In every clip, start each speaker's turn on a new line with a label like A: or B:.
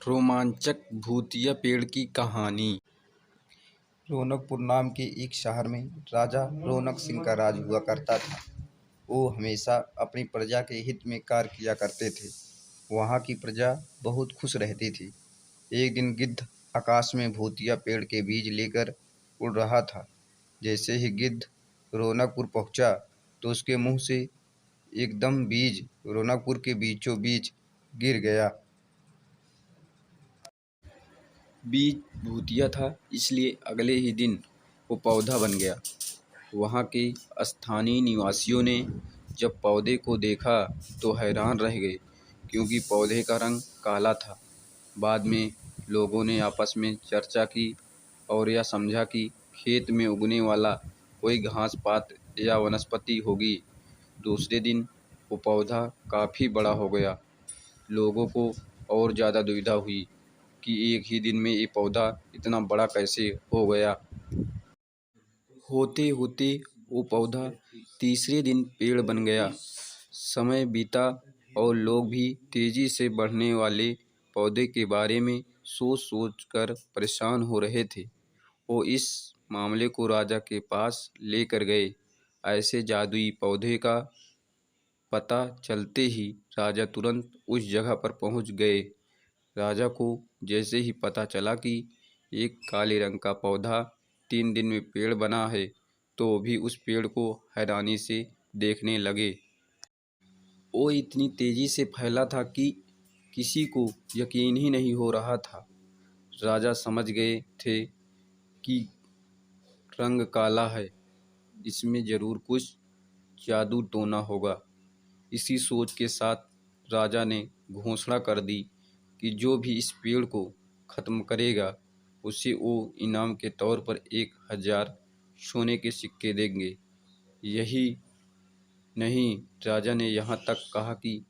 A: रोमांचक भूतिया पेड़ की कहानी।
B: रौनकपुर नाम के एक शहर में राजा रौनक सिंह का राज हुआ करता था। वो हमेशा अपनी प्रजा के हित में कार्य किया करते थे। वहाँ की प्रजा बहुत खुश रहती थी। एक दिन गिद्ध आकाश में भूतिया पेड़ के बीज लेकर उड़ रहा था। जैसे ही गिद्ध रौनकपुर पहुँचा तो उसके मुंह से एकदम बीज रौनकपुर के बीचों बीच गिर गया।
A: बीज भूतिया था, इसलिए अगले ही दिन वो पौधा बन गया। वहाँ के स्थानीय निवासियों ने जब पौधे को देखा तो हैरान रह गए, क्योंकि पौधे का रंग काला था। बाद में लोगों ने आपस में चर्चा की और यह समझा कि खेत में उगने वाला कोई घास पात या वनस्पति होगी। दूसरे दिन वो पौधा काफ़ी बड़ा हो गया। लोगों को और ज़्यादा दुविधा हुई कि एक ही दिन में ये पौधा इतना बड़ा कैसे हो गया। होते होते वो पौधा तीसरे दिन पेड़ बन गया। समय बीता और लोग भी तेजी से बढ़ने वाले पौधे के बारे में सोच कर परेशान हो रहे थे। वो इस मामले को राजा के पास लेकर गए। ऐसे जादुई पौधे का पता चलते ही राजा तुरंत उस जगह पर पहुंच गए। राजा को जैसे ही पता चला कि एक काले रंग का पौधा 3 दिन में पेड़ बना है, तो वो भी उस पेड़ को हैरानी से देखने लगे। वो इतनी तेजी से फैला था कि किसी को यकीन ही नहीं हो रहा था। राजा समझ गए थे कि रंग काला है, इसमें जरूर कुछ जादू टोना होगा। इसी सोच के साथ राजा ने घोषणा कर दी कि जो भी इस पेड़ को ख़त्म करेगा उसे वो इनाम के तौर पर 1000 सोने के सिक्के देंगे। यही नहीं, राजा ने यहाँ तक कहा कि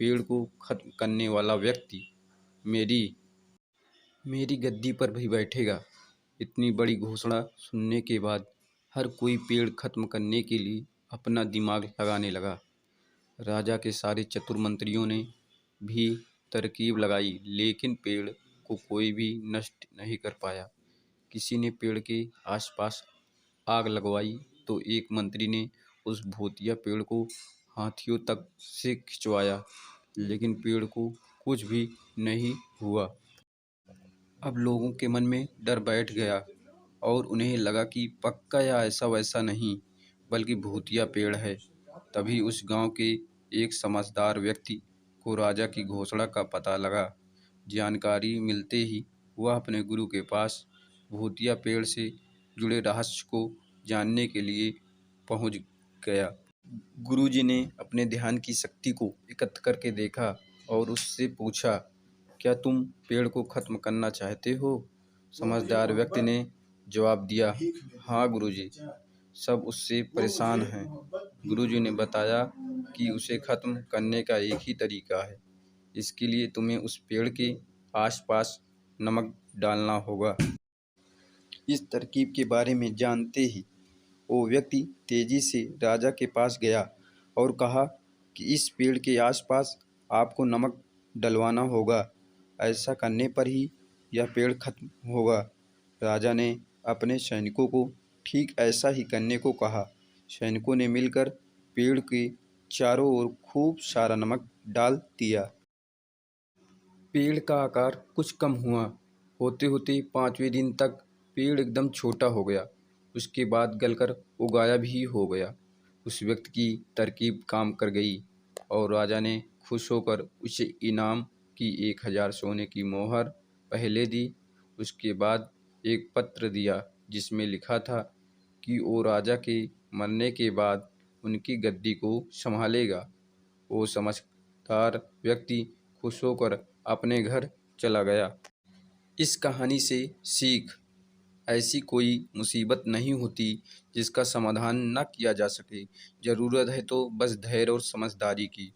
A: पेड़ को ख़त्म करने वाला व्यक्ति मेरी गद्दी पर भी बैठेगा। इतनी बड़ी घोषणा सुनने के बाद हर कोई पेड़ ख़त्म करने के लिए अपना दिमाग लगाने लगा। राजा के सारे चतुर मंत्रियों ने भी तरकीब लगाई, लेकिन पेड़ को कोई भी नष्ट नहीं कर पाया। किसी ने पेड़ के आसपास आग लगवाई तो एक मंत्री ने उस भूतिया पेड़ को हाथियों तक से खिंचवाया, लेकिन पेड़ को कुछ भी नहीं हुआ। अब लोगों के मन में डर बैठ गया और उन्हें लगा कि पक्का या ऐसा वैसा नहीं, बल्कि भूतिया पेड़ है। तभी उस गांव के एक समझदार व्यक्ति को राजा की घोषणा का पता लगा। जानकारी मिलते ही वह अपने गुरु के पास भूतिया पेड़ से जुड़े रहस्य को जानने के लिए पहुंच गया। गुरुजी ने अपने ध्यान की शक्ति को एकत्र करके देखा और उससे पूछा, क्या तुम पेड़ को खत्म करना चाहते हो? समझदार व्यक्ति ने जवाब दिया, हाँ गुरुजी, सब उससे परेशान हैं। गुरुजी ने बताया कि उसे खत्म करने का एक ही तरीका है। इसके लिए तुम्हें उस पेड़ के आसपास नमक डालना होगा। इस तरकीब के बारे में जानते ही वो व्यक्ति तेजी से राजा के पास गया और कहा कि इस पेड़ के आसपास आपको नमक डलवाना होगा। ऐसा करने पर ही यह पेड़ खत्म होगा। राजा ने अपने सैनिकों को ठीक ऐसा ही करने को कहा। सैनिकों ने मिलकर पेड़ के चारों ओर खूब सारा नमक डाल दिया। पेड़ का आकार कुछ कम हुआ। होते होते 5वें दिन तक पेड़ एकदम छोटा हो गया। उसके बाद गलकर वो गायब ही हो गया। उस व्यक्ति की तरकीब काम कर गई और राजा ने खुश होकर उसे इनाम की 1000 सोने की मोहर पहले दी। उसके बाद एक पत्र दिया जिसमें लिखा था कि वो राजा के मरने के बाद उनकी गद्दी को संभालेगा। वो समझदार व्यक्ति खुश होकर अपने घर चला गया। इस कहानी से सीख, ऐसी कोई मुसीबत नहीं होती जिसका समाधान न किया जा सके। ज़रूरत है तो बस धैर्य और समझदारी की।